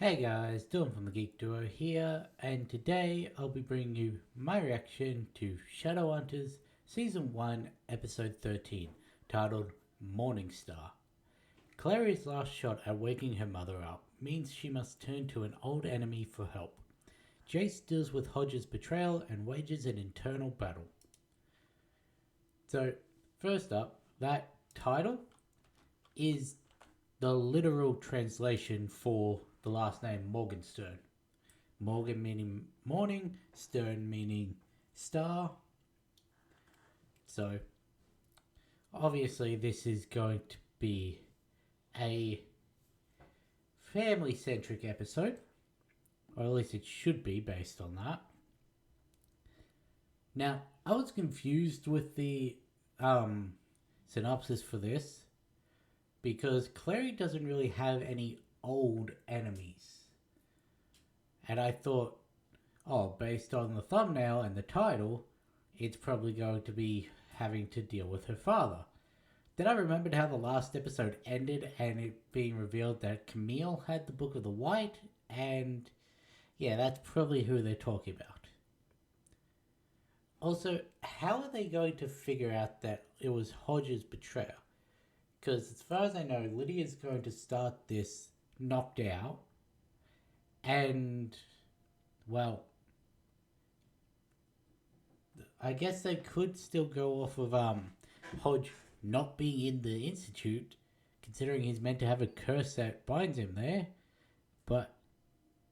Hey guys, Dylan from the Geek Duo here, and today I'll be bringing you my reaction to Shadowhunters Season 1, Episode 13, titled Morning Star. Clary's last shot at waking her mother up means she must turn to an old enemy for help. Jace deals with Hodge's betrayal and wages an internal battle. So, first up, that title is the literal translation for the last name Morgenstern. Morgan meaning morning, Stern meaning star. So, obviously, this is going to be a family centric episode, or at least it should be based on that. Now, I was confused with the synopsis for this because Clary doesn't really have any old enemies. And I thought, oh, based on the thumbnail and the title, it's probably going to be having to deal with her father. Then I remembered how the last episode ended and it being revealed that Camille had the Book of the White, and yeah, that's probably who they're talking about. Also, how are they going to figure out that it was Hodge's betrayal? Because as far as I know, Lydia's going to start this knocked out, and well, I guess they could still go off of Hodge not being in the institute, considering he's meant to have a curse that binds him there, but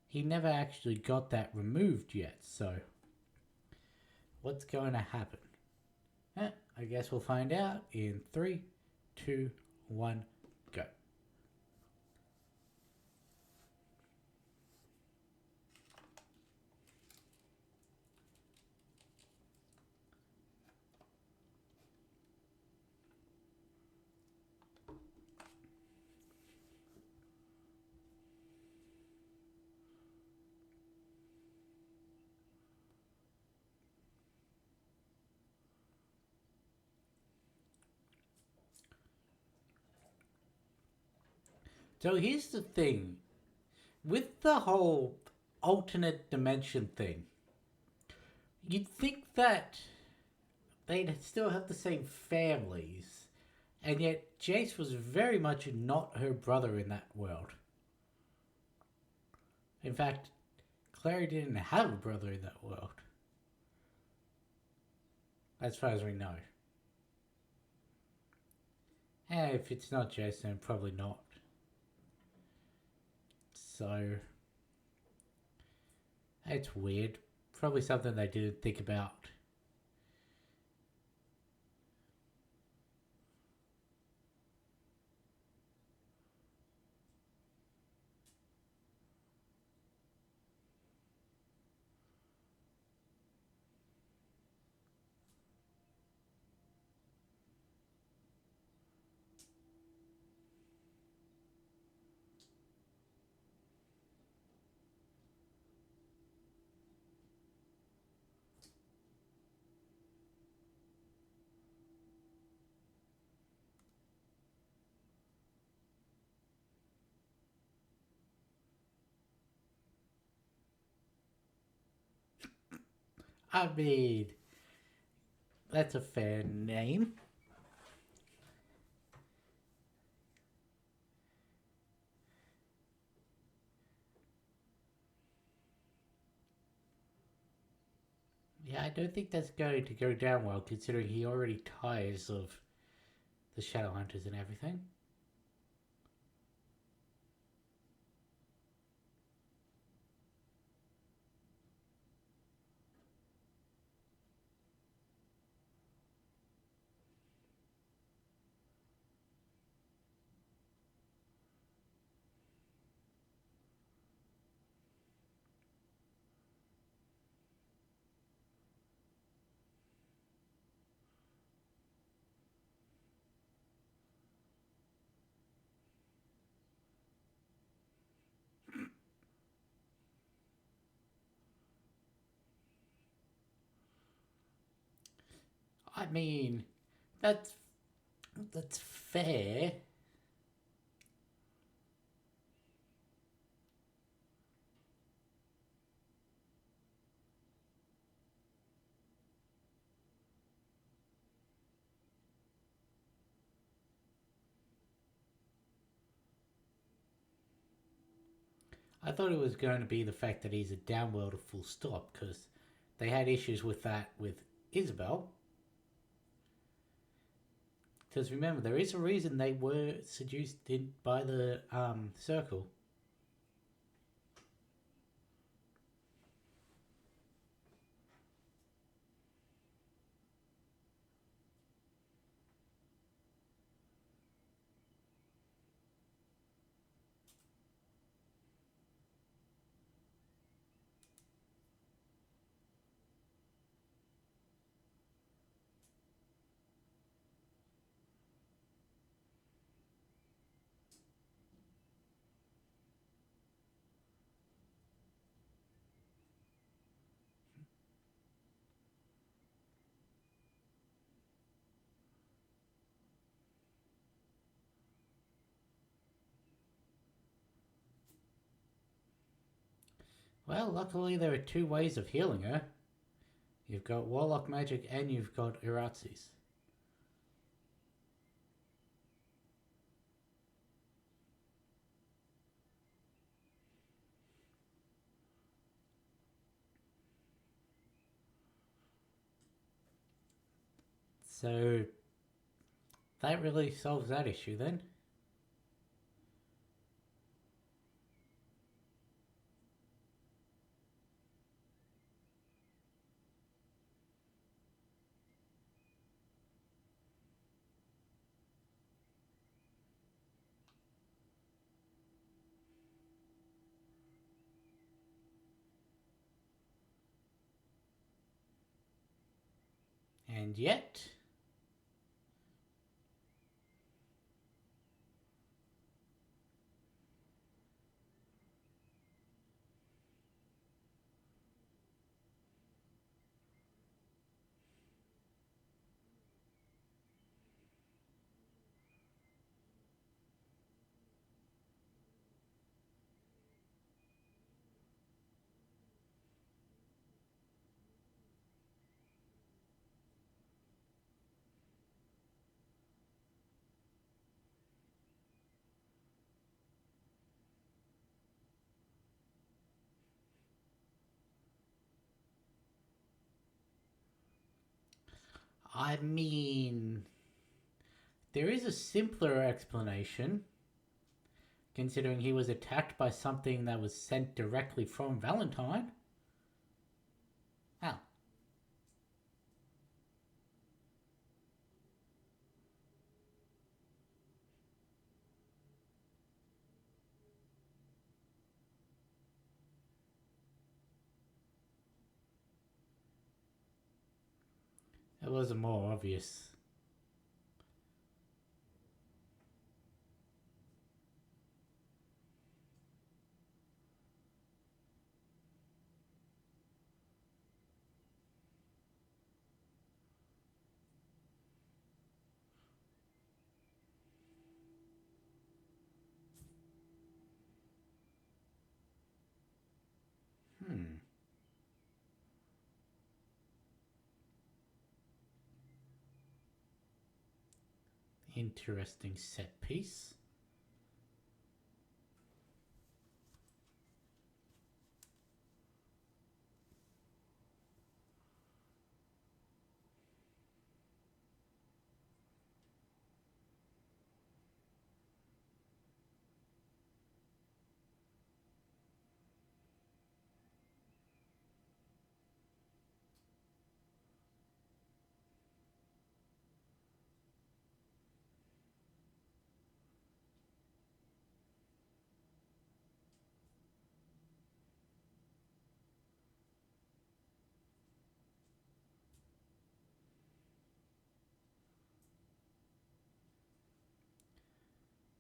he never actually got that removed yet. So, what's going to happen? I guess we'll find out in 3, 2, 1, go. So here's the thing with the whole alternate dimension thing. You'd think that they'd still have the same families, and yet Jace was very much not her brother in that world. In fact, Clary didn't have a brother in that world, as far as we know. And if it's not Jace, then probably not. So, it's weird. Probably something they didn't think about. I mean, that's a fair name. Yeah, I don't think that's going to go down well, considering he already tires of the Shadowhunters and everything. I mean, that's that's fair. I thought it was going to be the fact that he's a downworlder full stop, because they had issues with that with Isabel. Because remember, there is a reason they were seduced by the circle. Well, luckily there are two ways of healing her. You've got Warlock Magic and you've got Iratsi's. So that really solves that issue then. And yet, I mean, there is a simpler explanation, considering he was attacked by something that was sent directly from Valentine. Ah, it was more obvious. Hmm, interesting set piece.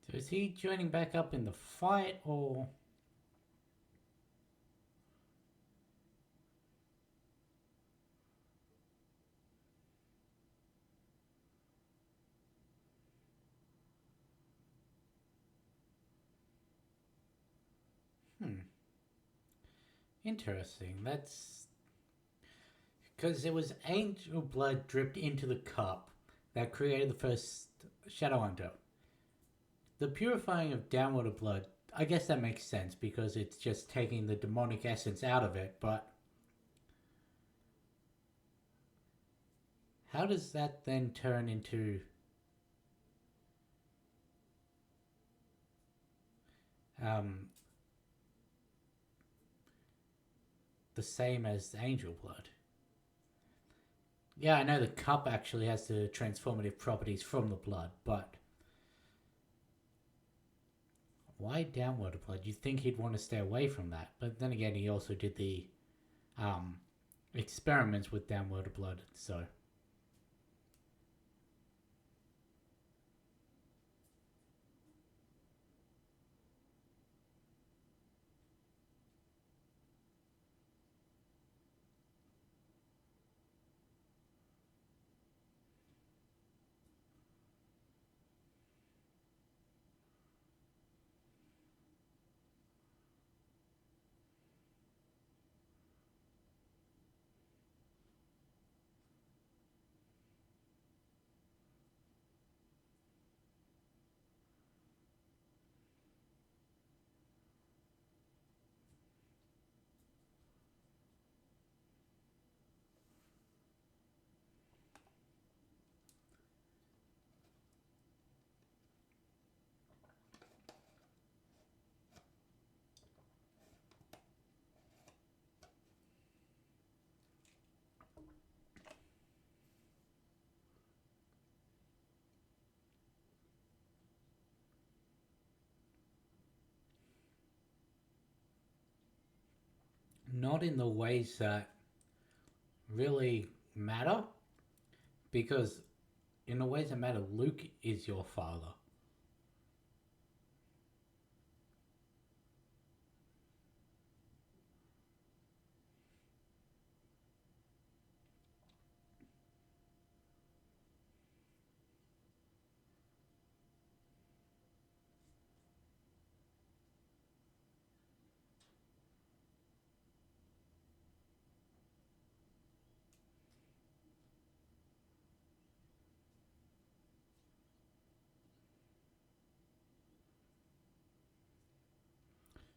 So is he joining back up in the fight, or... Hmm, interesting. That's... Because it was angel blood dripped into the cup that created the first Shadowhunter. The purifying of downwater blood, I guess that makes sense because it's just taking the demonic essence out of it. But how does that then turn into um, the same as the angel blood? Yeah, I know the cup actually has the transformative properties from the blood, but why downwater blood? You'd think he'd want to stay away from that. But then again, he also did the um, experiments with downwater blood, so. Not in the ways that really matter, because in the ways that matter, Luke is your father.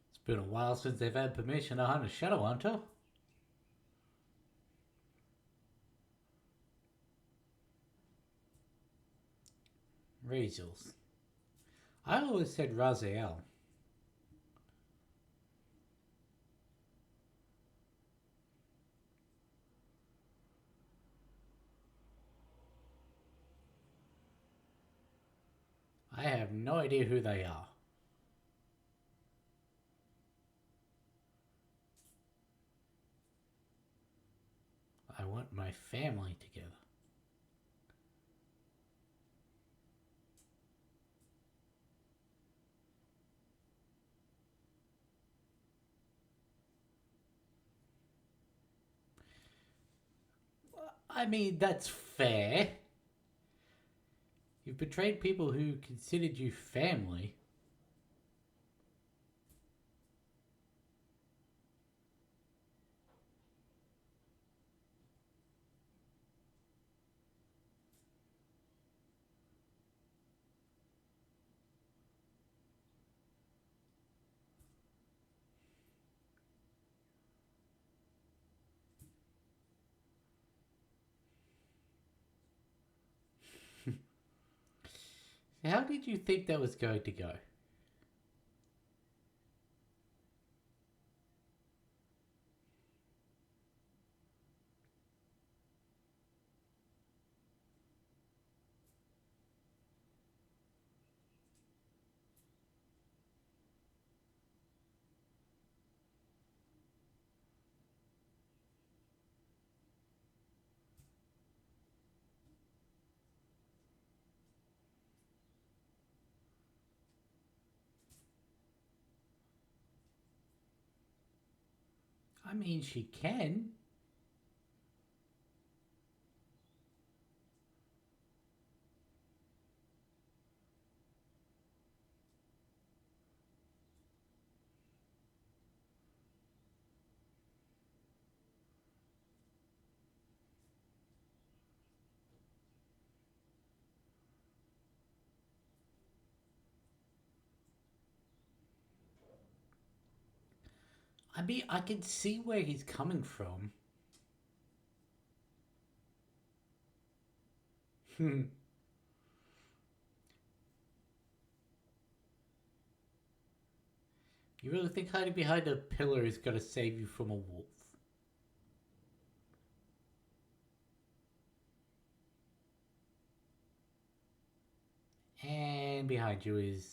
It's been a while since they've had permission to hunt a Shadowhunter. Razels. I always said Raziel. I have no idea who they are. I want my family together. I mean, that's fair. You've betrayed people who considered you family. How did you think that was going to go? I mean, she can. I mean, I can see where he's coming from. Hmm. You really think hiding behind a pillar is gonna save you from a wolf? And behind you is...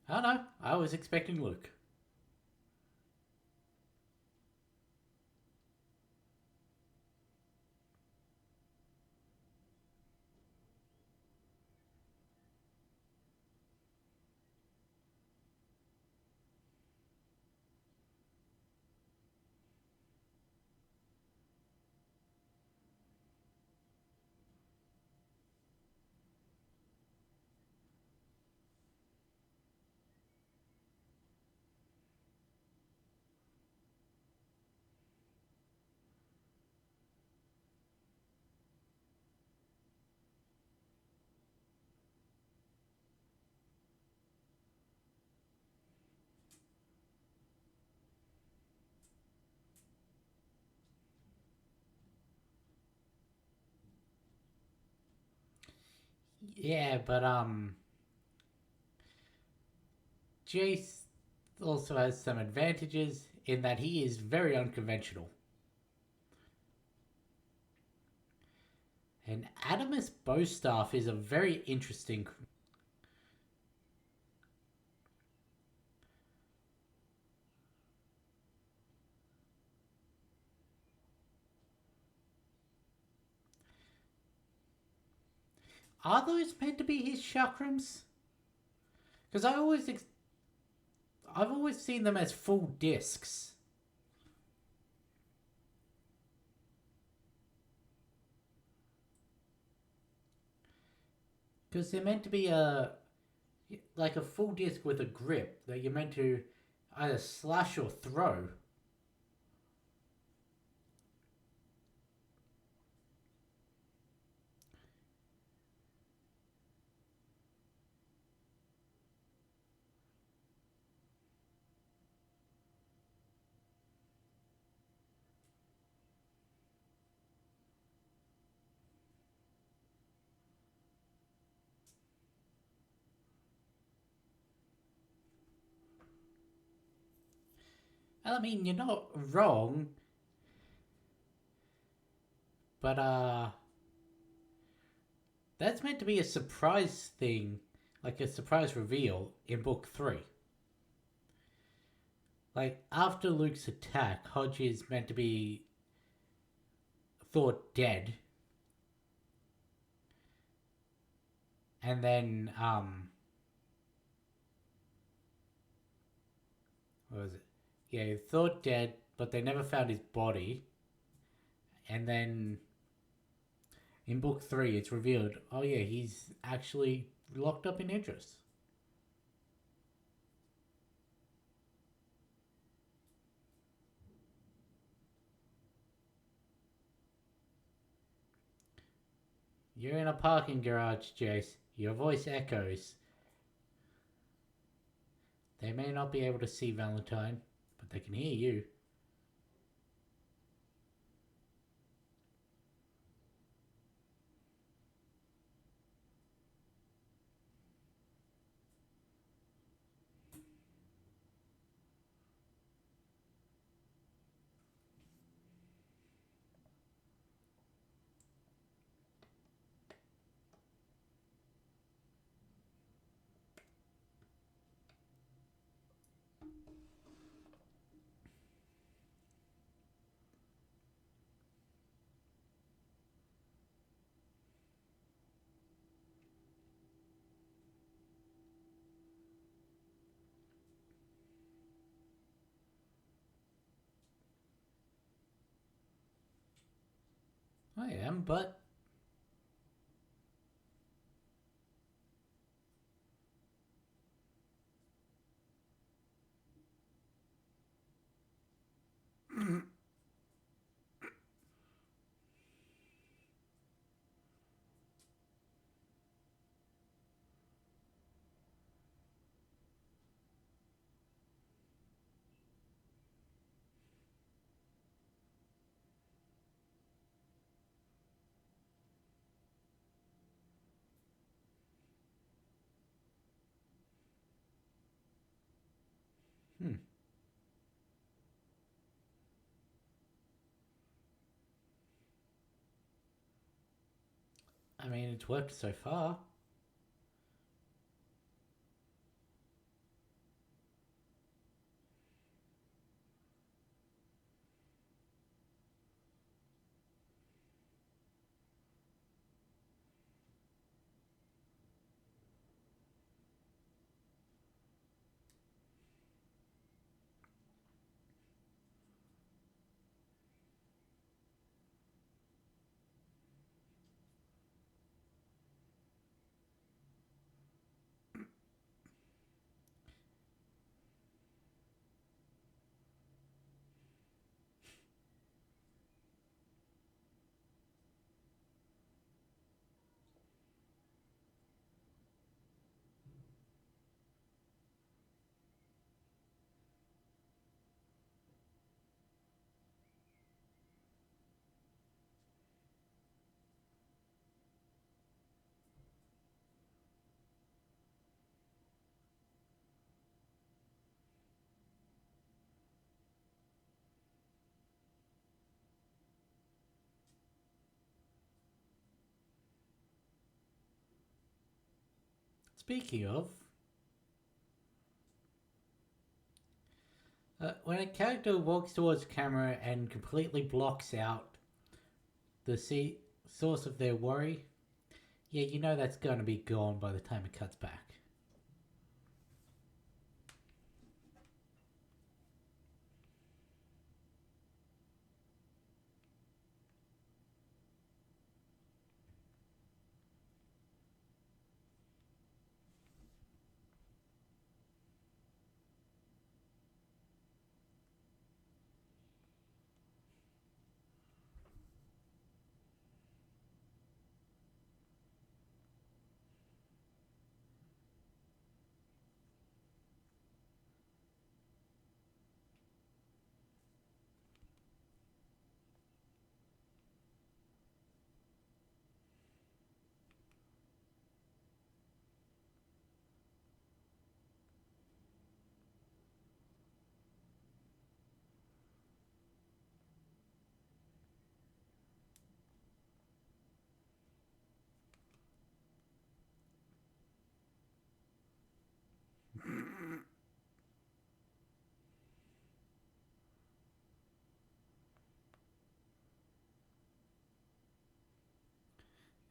I don't know. I was expecting Luke. Yeah, but Jace also has some advantages in that he is very unconventional. And Adamus Bowstaff is a very interesting. Are those meant to be his chakrams? Because I've always seen them as full discs. Because they're meant to be a full disc with a grip that you're meant to either slash or throw. I mean, you're not wrong, but that's meant to be a surprise thing, like a surprise reveal in book 3. Like after Luke's attack, Hodge is meant to be thought dead, and then what was it? Yeah, thought dead, but they never found his body. And then in book 3, it's revealed, oh yeah, he's actually locked up in Idris. You're in a parking garage, Jace. Your voice echoes. They may not be able to see Valentine, but they can hear you. I am, but Hmm. I mean, it's worked so far. Speaking of, when a character walks towards camera and completely blocks out the source of their worry, yeah, you know that's going to be gone by the time it cuts back.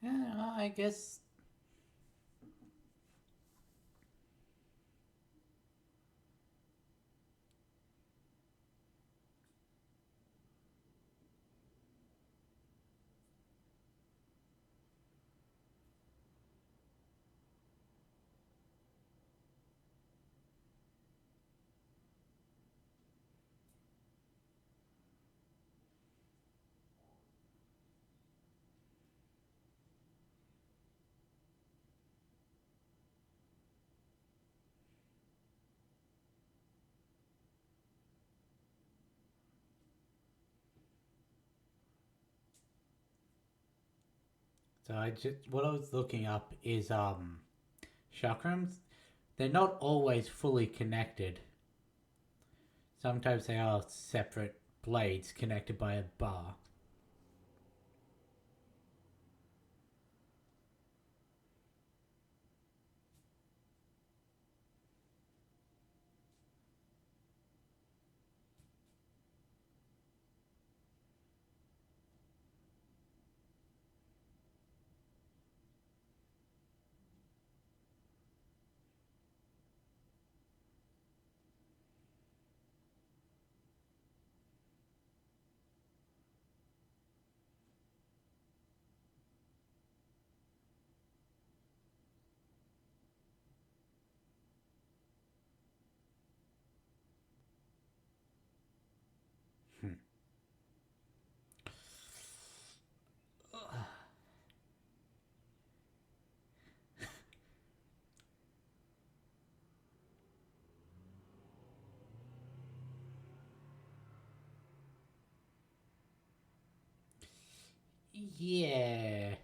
Yeah, I guess. So I just what I was looking up is chakrams. They're not always fully connected. Sometimes they are separate blades connected by a bar. Yeah.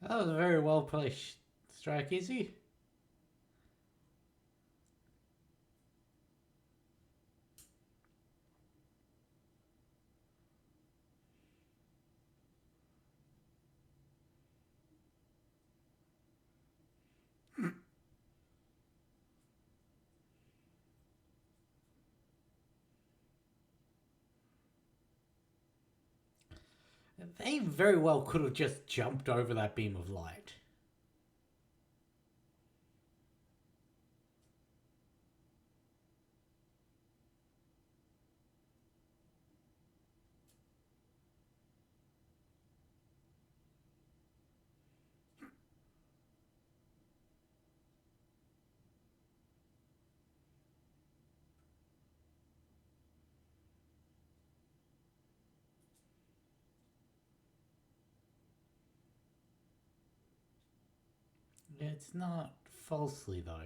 That was a very well placed strike, Izzy. They very well could have just jumped over that beam of light. It's not falsely, though.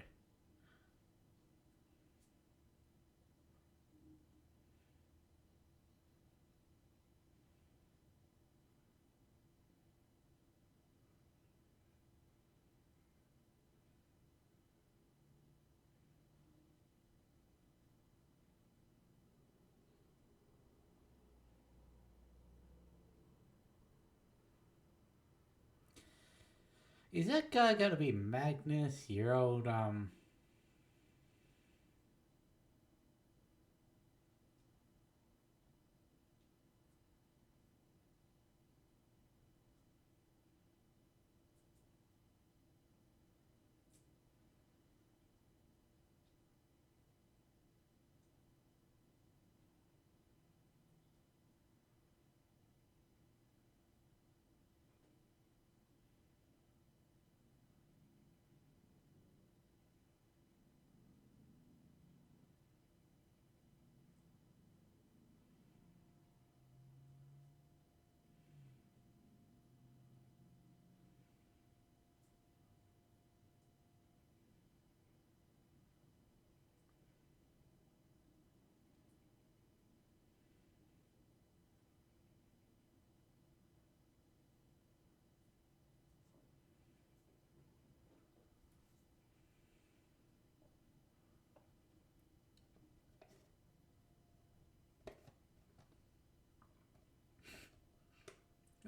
Is that guy gonna be Magnus, your old,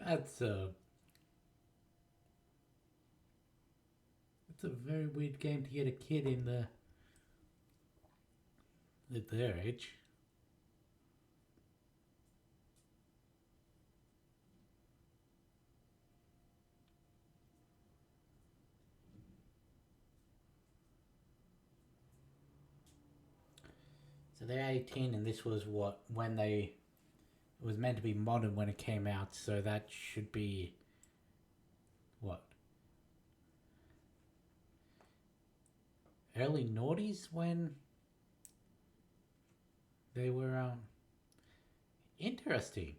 that's it's a very weird game to get a kid in the at their age. So they're 18, and this was what when they it was meant to be modern when it came out. So that should be what early noughties when they were interesting.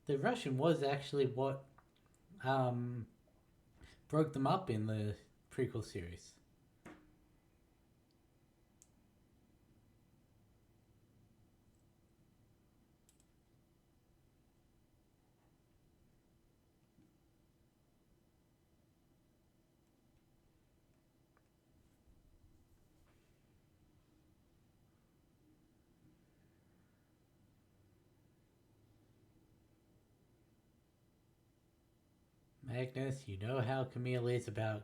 The Russian was actually what um broke them up in the prequel series. Magnus, you know how Camille is about.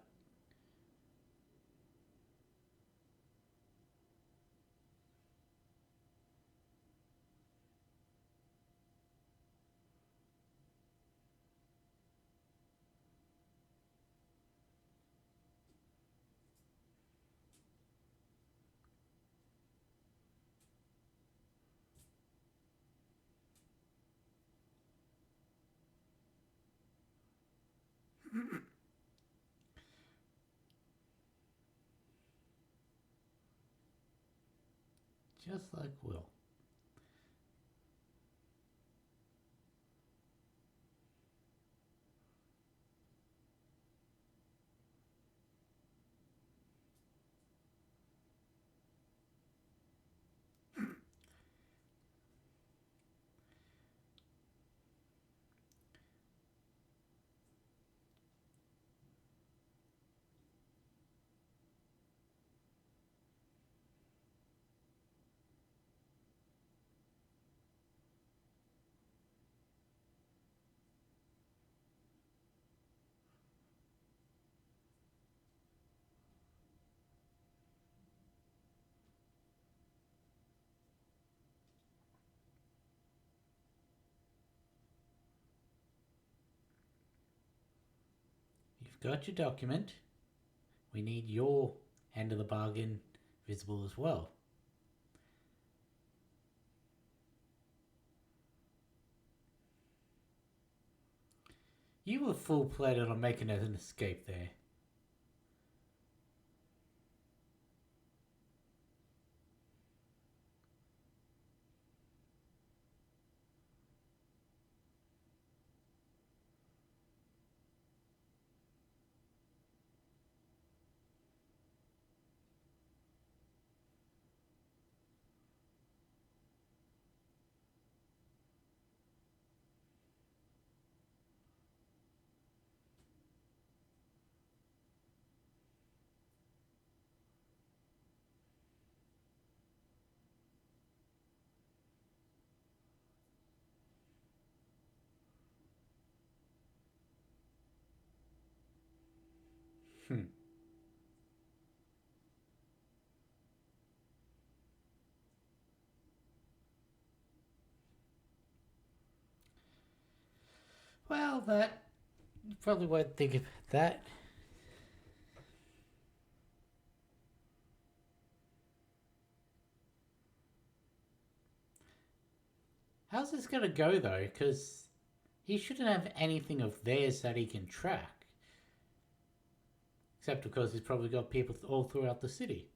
Just like Will. Got your document. We need your end of the bargain visible as well. You were full-plated on making an escape there. Hmm. Well, that... You probably won't think of that. How's this gonna go, though? Because he shouldn't have anything of theirs that he can track. Except, of course, he's probably got people all throughout the city.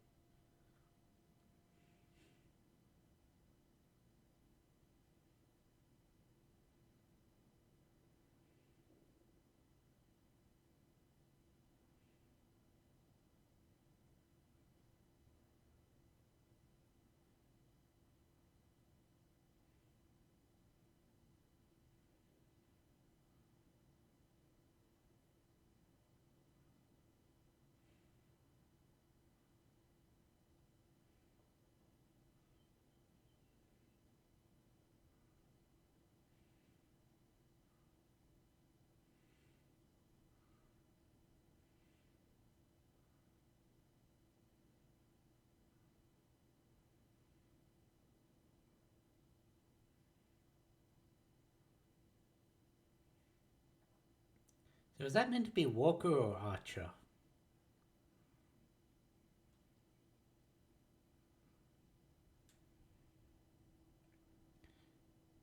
So is that meant to be Walker or Archer?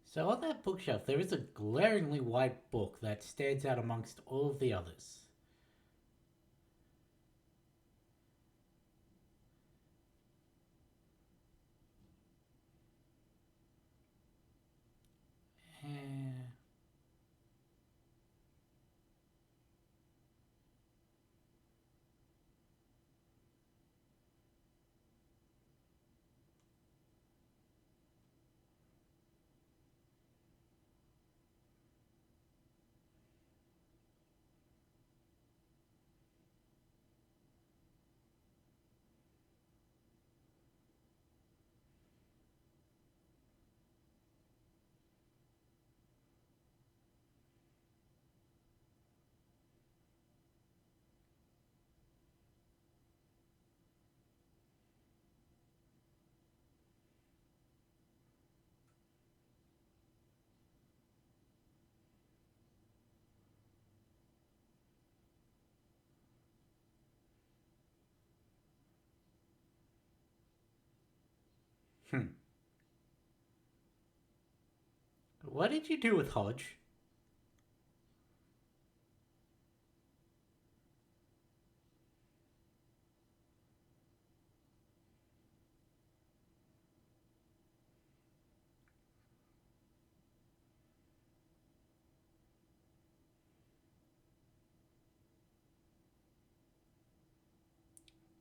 So on that bookshelf, there is a glaringly white book that stands out amongst all of the others. Eh, hmm. What did you do with Hodge?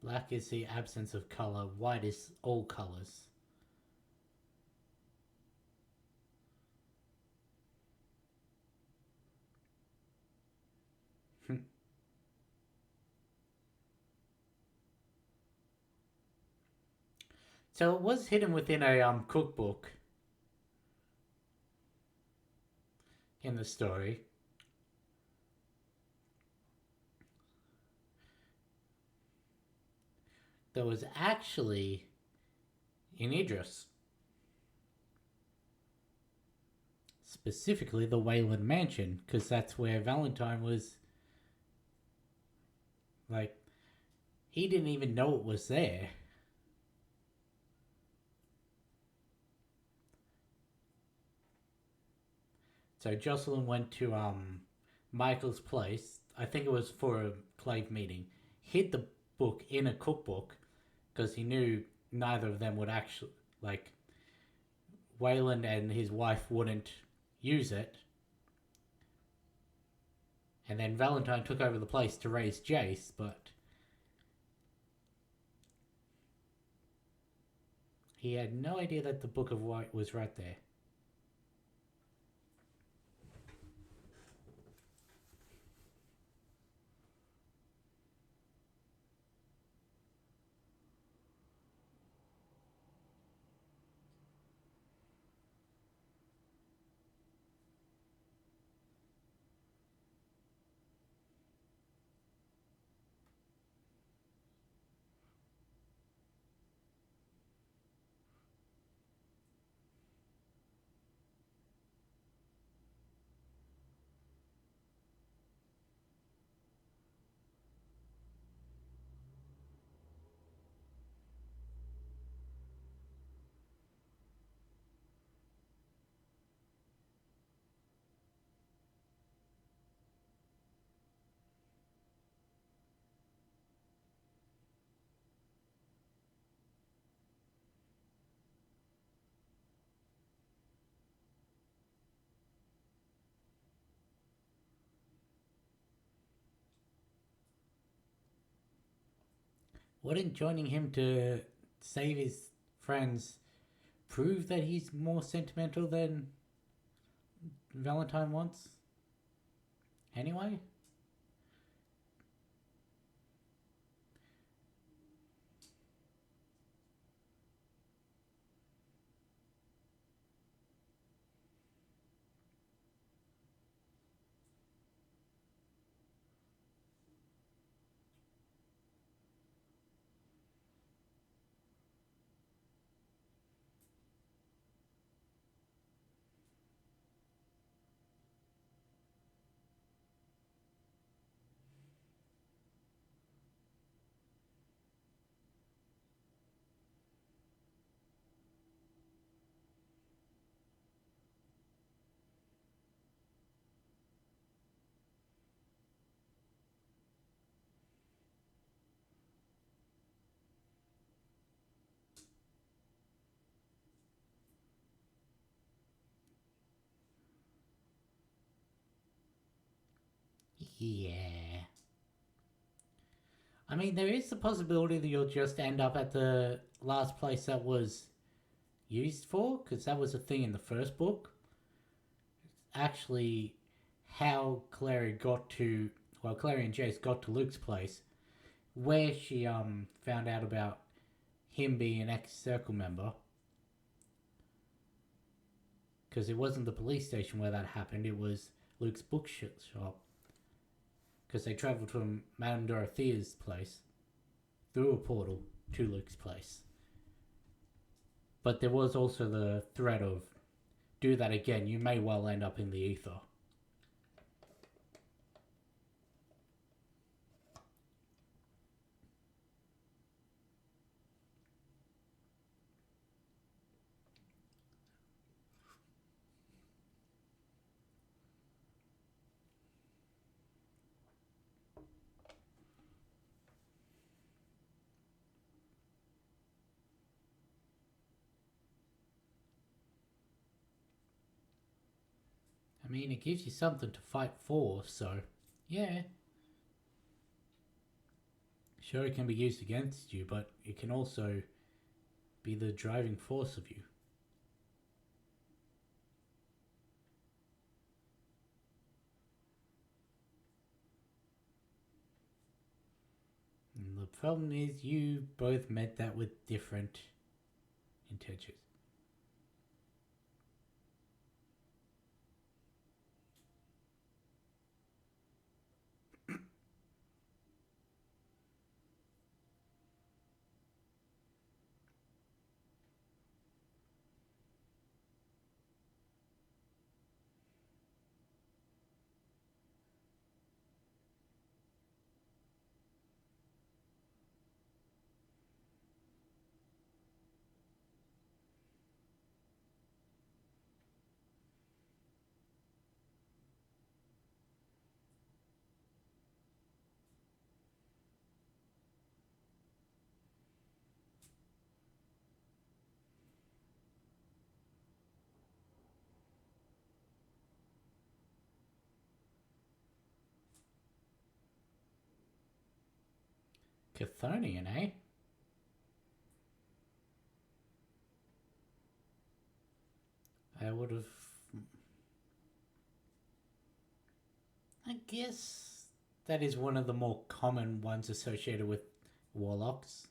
Black is the absence of color. White is all colors. Hmm. So it was hidden within a cookbook in the story. That was actually in Idris. Specifically the Wayland Mansion, because that's where Valentine was Like, he didn't even know it was there. So Jocelyn went to Michael's place. I think it was for a Clave meeting. Hid the book in a cookbook because he knew neither of them would actually like Wayland and his wife wouldn't use it. And then Valentine took over the place to raise Jace, but he had no idea that the Book of White was right there. Wouldn't joining him to save his friends prove that he's more sentimental than Valentine wants? Anyway? Yeah. I mean, there is the possibility that you'll just end up at the last place that was used for, because that was a thing in the first book. Actually, how Clary got to, well, Clary and Jace got to Luke's place, where she found out about him being an ex-Circle member. Because it wasn't the police station where that happened, it was Luke's bookshop. Because they travelled from Madame Dorothea's place through a portal to Luke's place. But there was also the threat of, do that again, you may well end up in the ether. I mean, it gives you something to fight for, so yeah. Sure, it can be used against you, but it can also be the driving force of you. And the problem is, you both met that with different intentions. Chthonian, eh? I would have. I guess that is one of the more common ones associated with warlocks.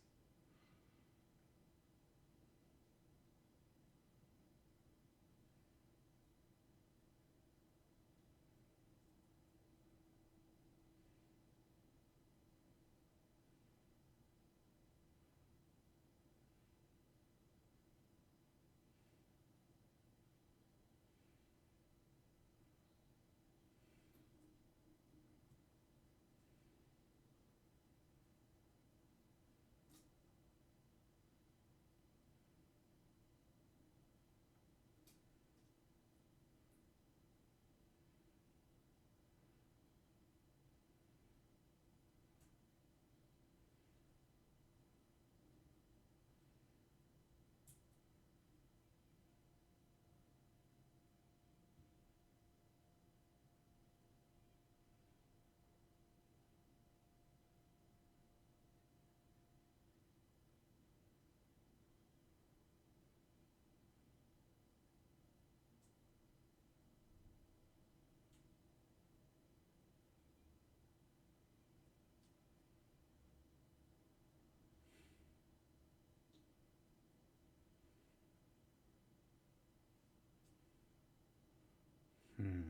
Hmm.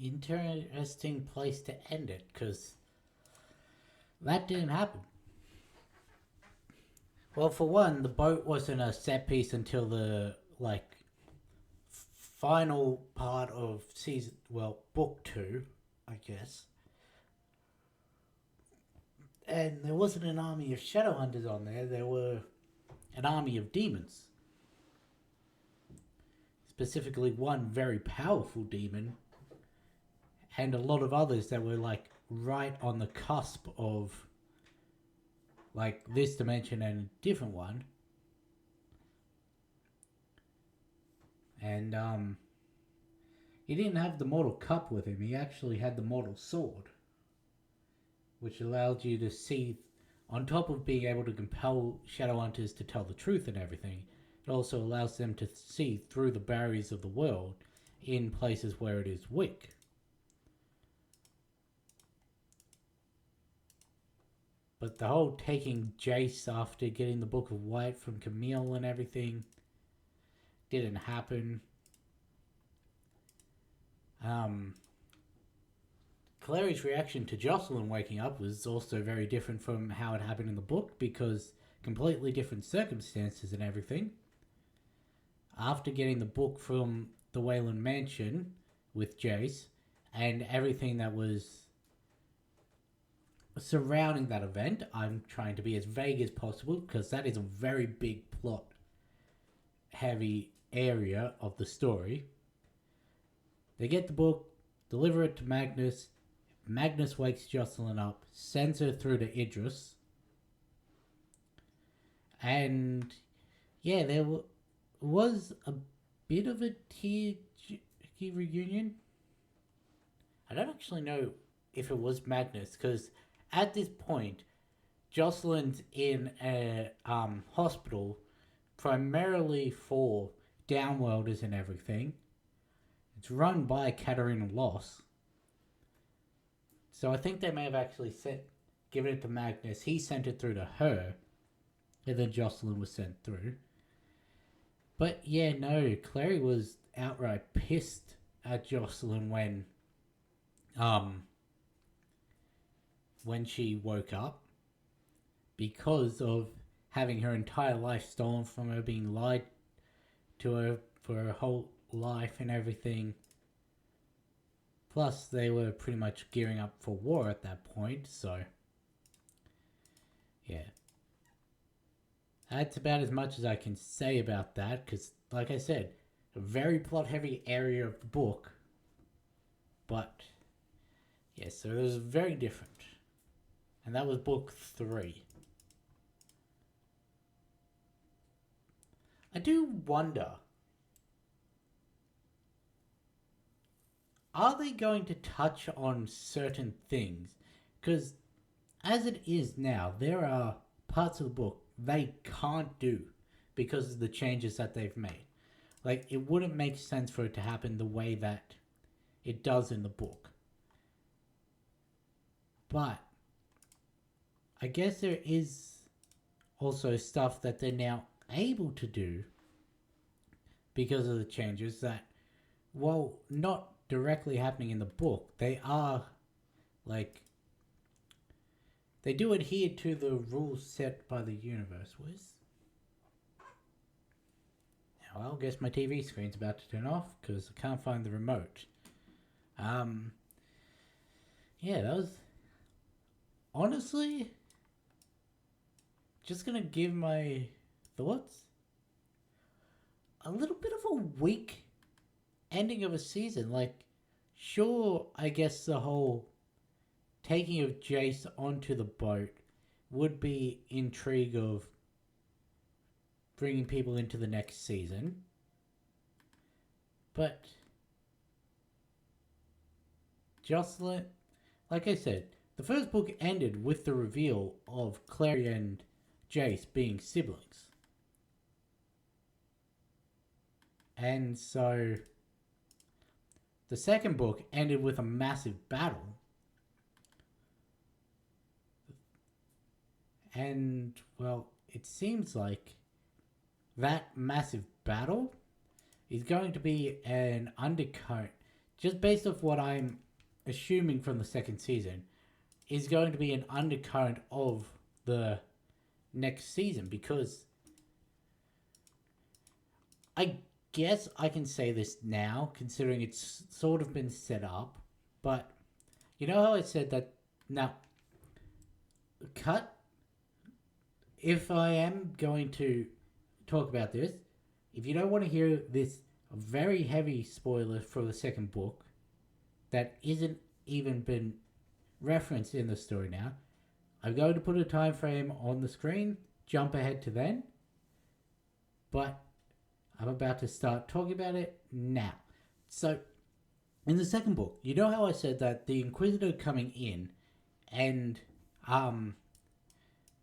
Interesting place to end it, because that didn't happen. Well, for one, the boat wasn't a set piece until the final part of season. Well, book two, I guess. And there wasn't an army of Shadowhunters on there. There were an army of demons. Specifically, one very powerful demon, and a lot of others that were like right on the cusp of like this dimension and a different one. And he didn't have the mortal cup with him. He actually had the mortal sword, which allowed you to see, on top of being able to compel Shadowhunters to tell the truth and everything, it also allows them to see through the barriers of the world in places where it is weak. But the whole taking Jace after getting the Book of White from Camille and everything didn't happen. Clary's reaction to Jocelyn waking up was also very different from how it happened in the book, because completely different circumstances and everything. After getting the book from the Wayland Mansion with Jace and everything that was surrounding that event, I'm trying to be as vague as possible because that is a very big plot heavy area of the story. They get the book, deliver it to Magnus. Magnus wakes Jocelyn up, sends her through to Idris. And yeah, there was a bit of a tear reunion. I don't actually know if it was Magnus, because at this point, Jocelyn's in a hospital primarily for downworlders and everything. It's run by Katarina Loss. So I think they may have actually given it to Magnus. He sent it through to her, and then Jocelyn was sent through. But yeah, no, Clary was outright pissed at Jocelyn when she woke up, because of having her entire life stolen from her, being lied to her for her whole life and everything. Plus, they were pretty much gearing up for war at that point, so yeah. That's about as much as I can say about that, because, like I said, a very plot heavy area of the book. But yeah, so it was very different. And that was book 3. I do wonder, are they going to touch on certain things? Because as it is now, there are parts of the book they can't do because of the changes that they've made. Like, it wouldn't make sense for it to happen the way that it does in the book. But I guess there is also stuff that they're now able to do because of the changes that, while not directly happening in the book, they are, like, they do adhere to the rules set by the universe. Well, I guess my TV screen's about to turn off because I can't find the remote. Yeah, that was honestly just gonna give my thoughts. A little bit of a weak ending of a season. Like, sure, I guess the whole taking of Jace onto the boat would be intrigue of bringing people into the next season. But Jocelyn, like I said, the first book ended with the reveal of Clary and Jace being siblings. And so the second book ended with a massive battle. And, well, it seems like that massive battle is going to be an undercurrent, just based off what I'm assuming from the second season, is going to be an undercurrent of the next season. Because I guess I can say this now, considering it's sort of been set up, but you know how I said that, now, if I am going to talk about this, if you don't want to hear this very heavy spoiler for the second book that isn't even been referenced in the story now, I'm going to put a time frame on the screen, jump ahead to then, but I'm about to start talking about it now. So, in the second book, you know how I said that the Inquisitor coming in and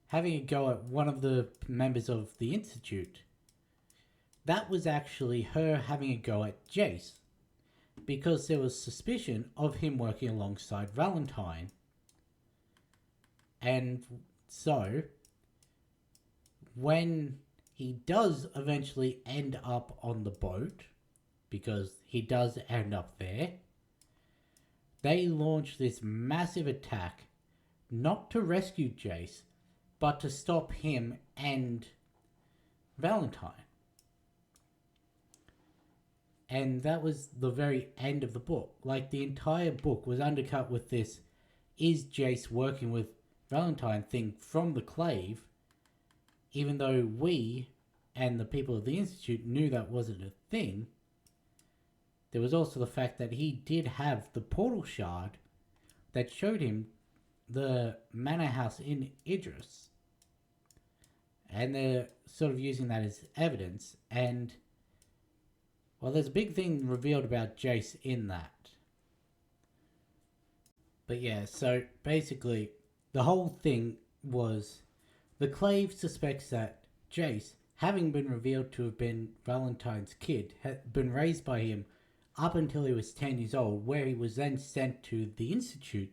having a go at one of the members of the Institute, that was actually her having a go at Jace, because there was suspicion of him working alongside Valentine. And so, when he does eventually end up on the boat, because he does end up there, they launch this massive attack, not to rescue Jace, but to stop him and Valentine. And that was the very end of the book. Like, the entire book was undercut with this, is Jace working with Valentine thing from the Clave, even though we and the people of the Institute knew that wasn't a thing. There was also the fact that he did have the portal shard that showed him the manor house in Idris. And they're sort of using that as evidence. And, well, there's a big thing revealed about Jace in that. But yeah, so basically, the whole thing was the Clave suspects that Jace, having been revealed to have been Valentine's kid, had been raised by him up until he was 10 years old, where he was then sent to the Institute,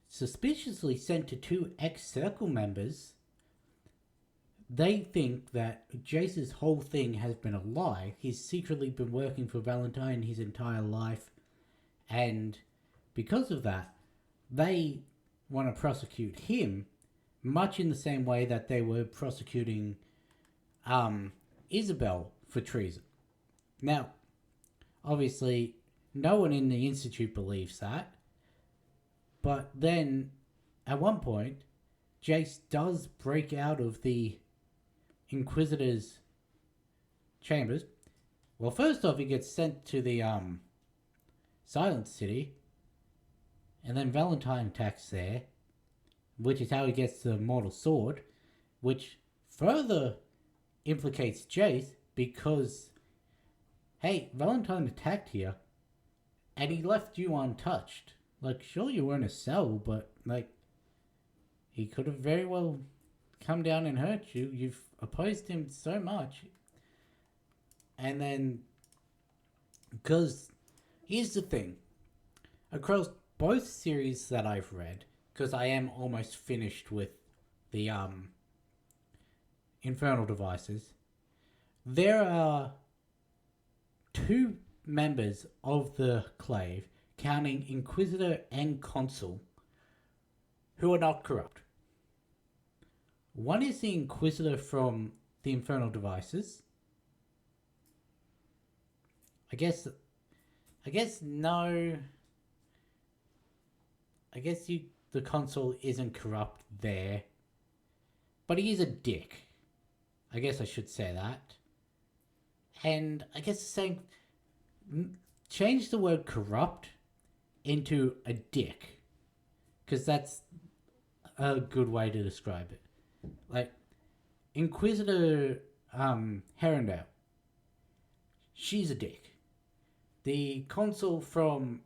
suspiciously sent to 2 ex-Circle members. They think that Jace's whole thing has been a lie. He's secretly been working for Valentine his entire life, and because of that, they want to prosecute him, much in the same way that they were prosecuting Isabel for treason. Now, obviously, no one in the Institute believes that, but then, at one point, Jace does break out of the Inquisitor's chambers, Well, first off, he gets sent to the Silent City, and then Valentine attacks there, which is how he gets the Mortal Sword, which further implicates Jace because, hey, Valentine attacked here, and he left you untouched. Like, sure, you were in a cell, but, like, he could have very well come down and hurt you. You've opposed him so much. And then, because here's the thing. Across both series that I've read, because I am almost finished with the Infernal Devices, there are two members of the Clave, counting Inquisitor and Consul, who are not corrupt. One is the Inquisitor from the Infernal Devices. I guess no. I guess the Consul isn't corrupt there, but he is a dick. I guess I should say that. And I guess saying change the word corrupt into a dick, because that's a good way to describe it. Like Inquisitor Herondale, she's a dick. The Consul from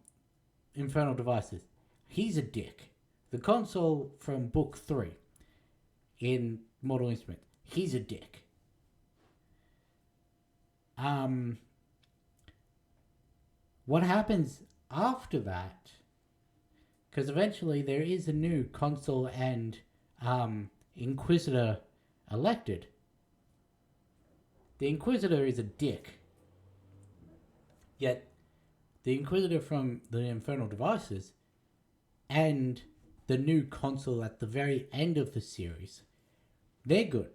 Infernal Devices, he's a dick. The Consul from Book 3 in Mortal Instruments, he's a dick. What happens after that? Because eventually there is a new Consul and Inquisitor elected. The Inquisitor is a dick. Yet the Inquisitor from the Infernal Devices and the new Consul at the very end of the series, they're good.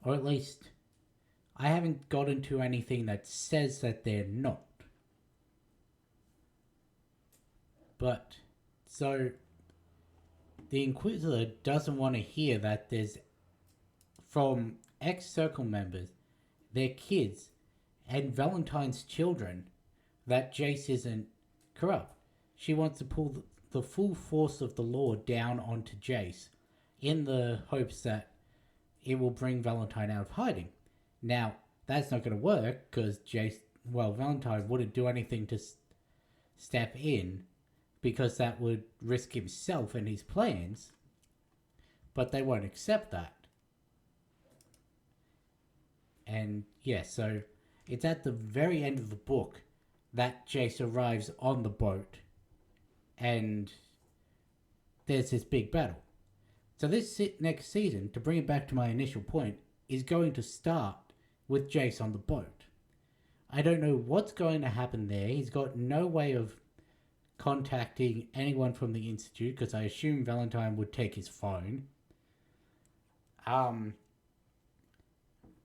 Or at least I haven't got into anything that says that they're not. But, so, the Inquisitor doesn't want to hear that there's, from ex-Circle members, their kids, and Valentine's children, that Jace isn't corrupt. She wants to pull the full force of the law down onto Jace, in the hopes that it will bring Valentine out of hiding. Now, that's not going to work, because Valentine wouldn't do anything to step in, because that would risk himself and his plans, but they won't accept that. And yeah, so it's at the very end of the book that Jace arrives on the boat, and there's this big battle. So this next season, to bring it back to my initial point, is going to start with Jace on the boat. I don't know what's going to happen there. He's got no way of contacting anyone from the Institute, because I assume Valentine would take his phone.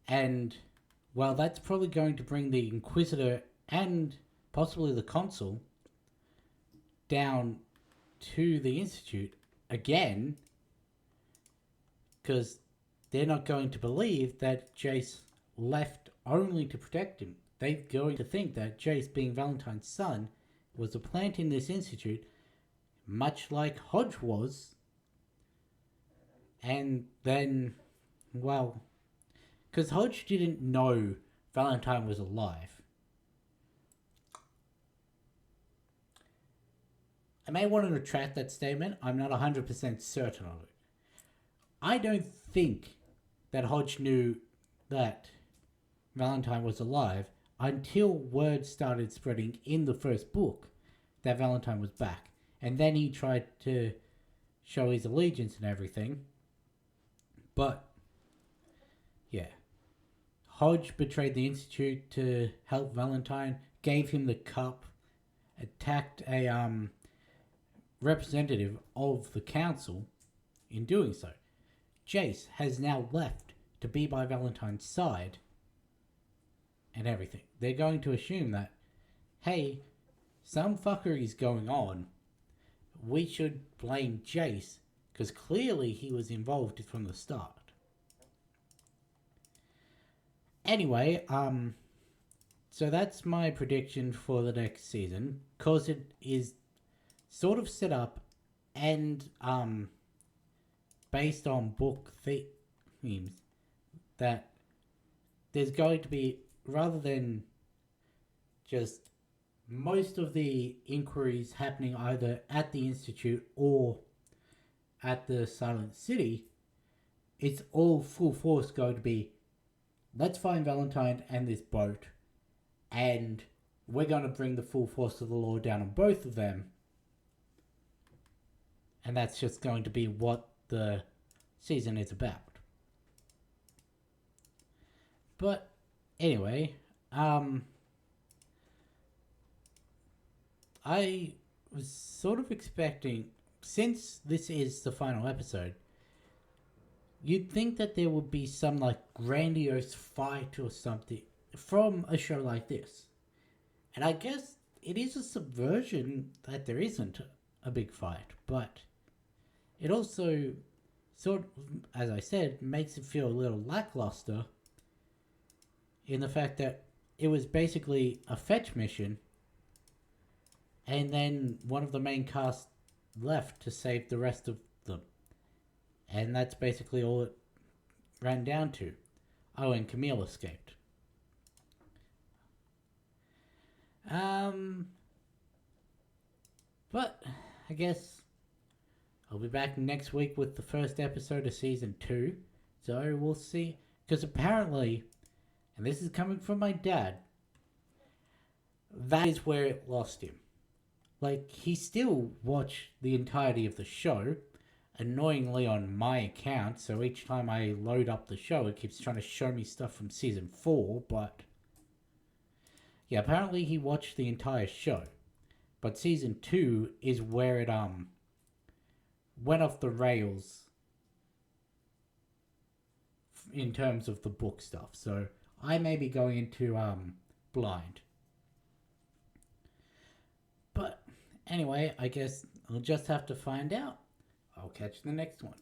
And, well, that's probably going to bring the Inquisitor and possibly the Consul down to the Institute again, because they're not going to believe that Jace left only to protect him. They're going to think that Jace, being Valentine's son, was a plant in this institute, much like Hodge was. And then, well, because Hodge didn't know Valentine was alive. I may want to retract that statement. I'm not 100% certain of it. I don't think that Hodge knew that Valentine was alive until word started spreading in the first book that Valentine was back. And then he tried to show his allegiance and everything. But, yeah. Hodge betrayed the Institute to help Valentine, gave him the cup, attacked a representative of the council in doing so. Jace has now left to be by Valentine's side and everything. They're going to assume that, hey, some fuckery is going on. We should blame Jace, because clearly he was involved from the start. Anyway, So that's my prediction for the next season, because it is sort of set up and based on book themes, that there's going to be, rather than just most of the inquiries happening either at the Institute or at the Silent City, it's all full force going to be, let's find Valentine and this boat, and we're going to bring the full force of the law down on both of them. And that's just going to be what the season is about. But anyway, I was sort of expecting, since this is the final episode, you'd think that there would be some like grandiose fight or something from a show like this. And I guess it is a subversion that there isn't a big fight, but it also sort of, as I said, makes it feel a little lackluster in the fact that it was basically a fetch mission, and then one of the main cast left to save the rest of them. And that's basically all it ran down to. Oh, and Camille escaped. But I guess I'll be back next week with the first episode of season 2. So we'll see. Because apparently, and this is coming from my dad, that is where it lost him. Like, he still watched the entirety of the show, annoyingly on my account, so each time I load up the show, it keeps trying to show me stuff from season 4, but yeah, apparently he watched the entire show. But season 2 is where it went off the rails in terms of the book stuff. So I may be going into blind. But anyway, I guess I'll just have to find out. I'll catch the next one.